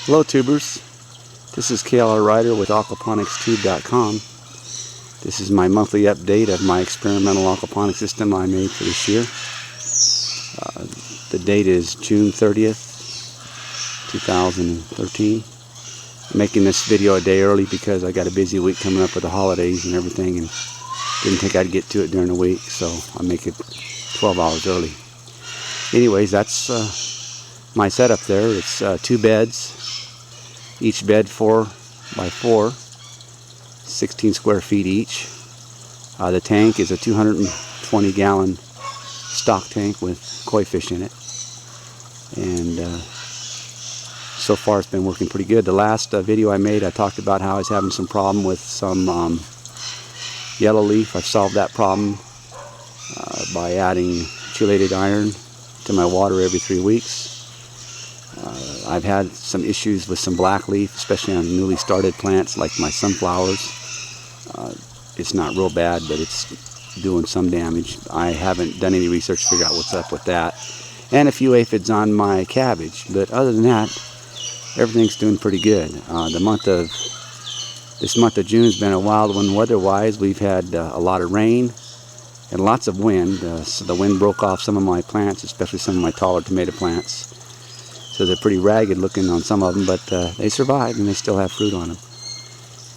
Hello tubers, this is KLR Ryder with aquaponicstube.com. This is my monthly update of my experimental aquaponics system I made for this year. The date is June 30th, 2013. I'm making this video a day early because I got a busy week coming up with the holidays and everything, and didn't think I'd get to it during the week, so I make it 12 hours early. Anyways, that's my setup there. It's 2 beds. Each bed 4 by 4, 16 square feet each. The tank is a 220 gallon stock tank with koi fish in it, and so far it's been working pretty good. The last video I made, I talked about how I was having some problem with some yellow leaf. I've solved that problem by adding chelated iron to my water every 3 weeks. I've had some issues with some black leaf, especially on newly started plants like my sunflowers. It's not real bad, but it's doing some damage. I haven't done any research to figure out what's up with that. And a few aphids on my cabbage, but other than that, everything's doing pretty good. This month of June has been a wild one weather-wise. We've had a lot of rain and lots of wind. So the wind broke off some of my plants, especially some of my taller tomato plants. So they're pretty ragged looking on some of them, but they survived and they still have fruit on them.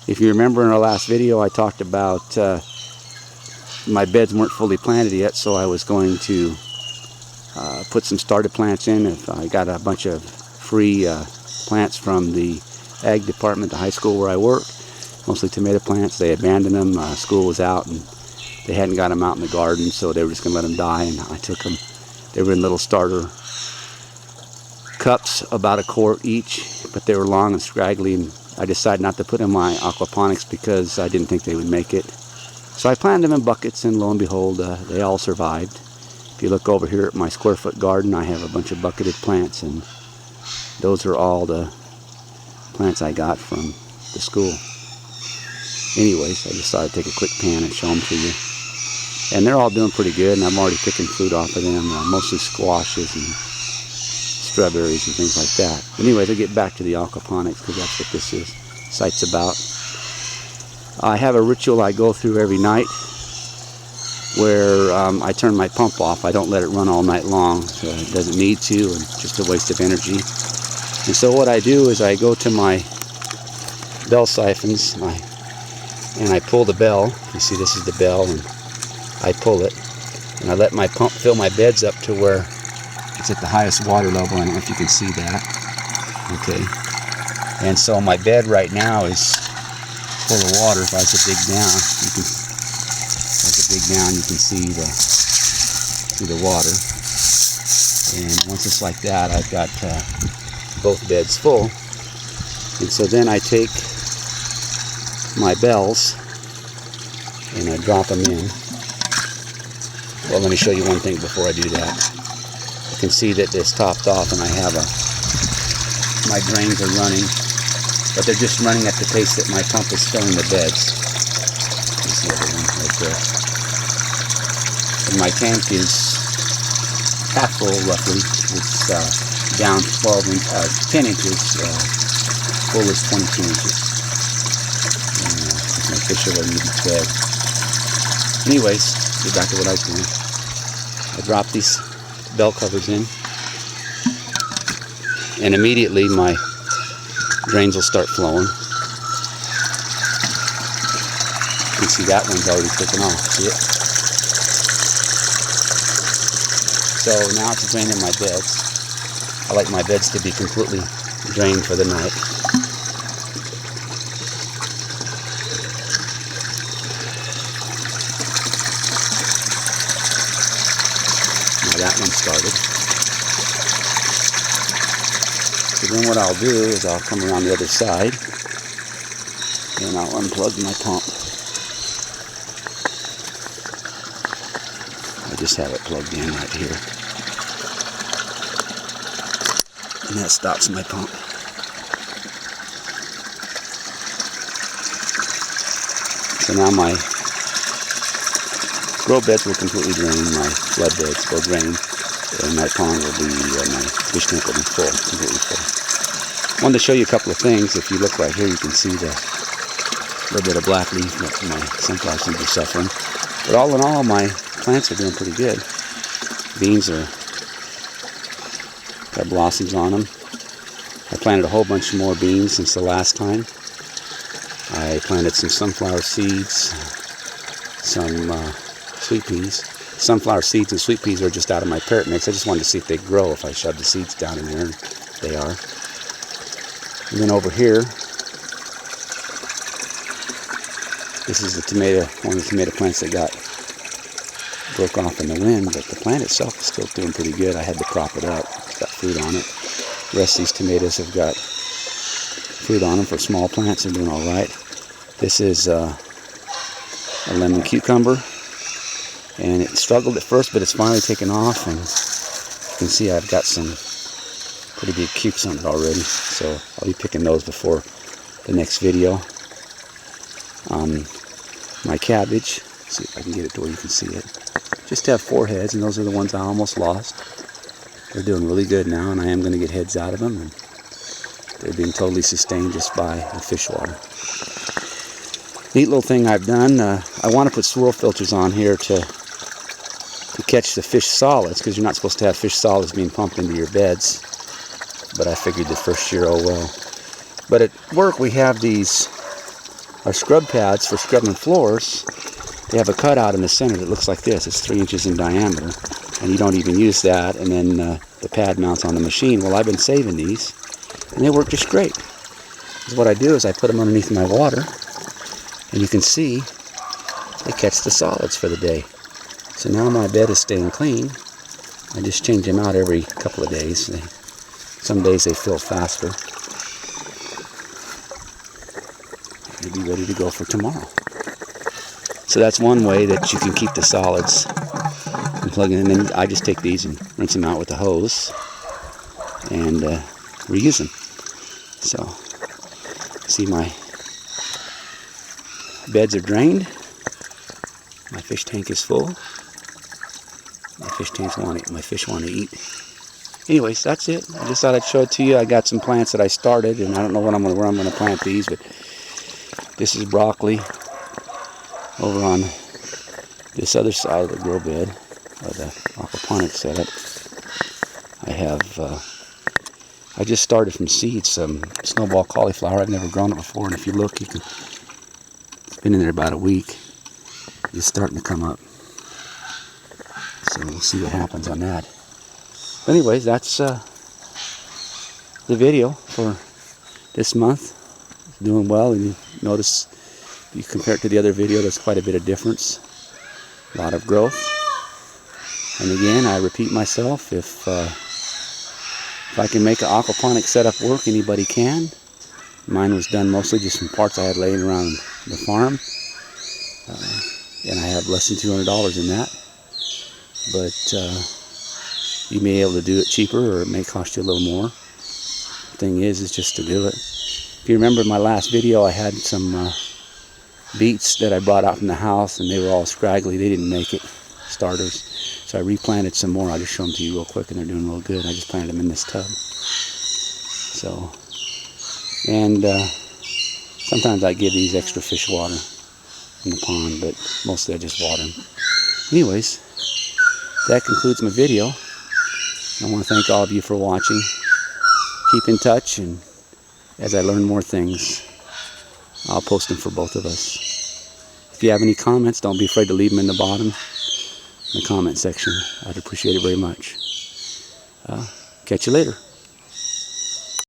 If you remember in our last video, I talked about my beds weren't fully planted yet, so I was going to put some starter plants in. If I got a bunch of free plants from the ag department, the high school where I work, mostly tomato plants. They abandoned them. School was out and they hadn't got them out in the garden, so they were just going to let them die, and I took them. They were in little starter cups, about 1 quart each, but they were long and scraggly, and I decided not to put in my aquaponics because I didn't think they would make it. So I planted them in buckets, and lo and behold, they all survived. If you look over here at my square foot garden, I have a bunch of bucketed plants, and those are all the plants I got from the school. Anyways, I just thought I'd take a quick pan and show them to you. And they're all doing pretty good, and I'm already picking fruit off of them, mostly squashes and strawberries and things like that. Anyways, I'll get back to the aquaponics because that's what this site's about. I have a ritual I go through every night where I turn my pump off. I don't let it run all night long. So it doesn't need to, and just a waste of energy. And so what I do is I go to my bell siphons and I pull the bell. You see, this is the bell, and I pull it, and I let my pump fill my beds up to where it's at the highest water level. I don't know if you can see that. Okay. And so my bed right now is full of water. If I was to dig down, you can see the water. And once it's like that, I've got both beds full. And so then I take my bells and I drop them in. Well, let me show you one thing before I do that. You can see that it's topped off, and I have my drains are running, but they're just running at the pace that my pump is filling the beds. There's the other one right there. And my tank is half full roughly. It's down 10 inches. Full is 22 inches. My fish are ready to be fed. Anyways, get back to what I was doing. I drop these bell covers in, and immediately my drains will start flowing. You can see that one's already taken off. See it? So now it's draining my beds. I like my beds to be completely drained for the night. That one started. So then what I'll do is I'll come around the other side and I'll unplug my pump. I just have it plugged in right here. And that stops my pump. So now my grow beds will completely drain, my flood beds will drain, and my pond will be, my fish tank will be full, completely full. wanted to show you a couple of things. If you look right here, you can see the little bit of black leaf that my sunflower seeds are suffering. But all in all, my plants are doing pretty good. Beans are got blossoms on them. I planted a whole bunch more beans since the last time. I planted some sunflower seeds, some sweet peas. Sunflower seeds and sweet peas are just out of my parrot mix. I just wanted to see if they grow if I shove the seeds down in there, and they are. And then over here, this is the tomato, one of the tomato plants that broke off in the wind, but the plant itself is still doing pretty good. I had to prop it up. It's got fruit on it. The rest of these tomatoes have got fruit on them. For small plants, they're doing all right. This is a lemon cucumber, and it struggled at first, but it's finally taken off, and you can see I've got some pretty big cukes on it already, so I'll be picking those before the next video. My cabbage, let's see if I can get it to where you can see it, just have 4 heads, and those are the ones I almost lost. They're doing really good now, and I am going to get heads out of them, and they're being totally sustained just by the fish water. Neat little thing I've done, I want to put swirl filters on here to catch the fish solids, because you're not supposed to have fish solids being pumped into your beds, but I figured the first year, oh well. But at work we have these, our scrub pads for scrubbing floors. They have a cutout in the center that looks like this. It's 3 inches in diameter, and you don't even use that, and then the pad mounts on the machine. Well, I've been saving these, and they work just great. So what I do is I put them underneath my water, and you can see they catch the solids for the day. So now my bed is staying clean. I just change them out every couple of days. Some days they fill faster. They'll be ready to go for tomorrow. So that's one way that you can keep the solids and plug in. And then I just take these and rinse them out with the hose and reuse them. So see, my beds are drained. My fish tank is full. My fish want to eat. Anyways, that's it. I just thought I'd show it to you. I got some plants that I started, and I don't know where I'm going to plant these, but this is broccoli over on this other side of the grow bed, or the aquaponics setup. I just started from seeds some snowball cauliflower. I've never grown it before, and if you look, it's been in there about a week. It's starting to come up. So we'll see what happens on that. But anyways, that's the video for this month. It's doing well, and you notice, if you compare it to the other video, there's quite a bit of difference. A lot of growth. And again, I repeat myself, if I can make an aquaponic setup work, anybody can. Mine was done mostly just from parts I had laying around the farm. And I have less than $200 in that. But you may be able to do it cheaper, or it may cost you a little more. The thing is just to do it. If you remember my last video, I had some beets that I brought out from the house, and they were all scraggly. They didn't make it, starters. So I replanted some more. I'll just show them to you real quick, and they're doing real good. I just planted them in this tub. So, and sometimes I give these extra fish water in the pond, but mostly I just water them. Anyways, that concludes my video. I want to thank all of you for watching. Keep in touch, and as I learn more things, I'll post them for both of us. If you have any comments, don't be afraid to leave them in the bottom, in the comment section. I'd appreciate it very much. Catch you later.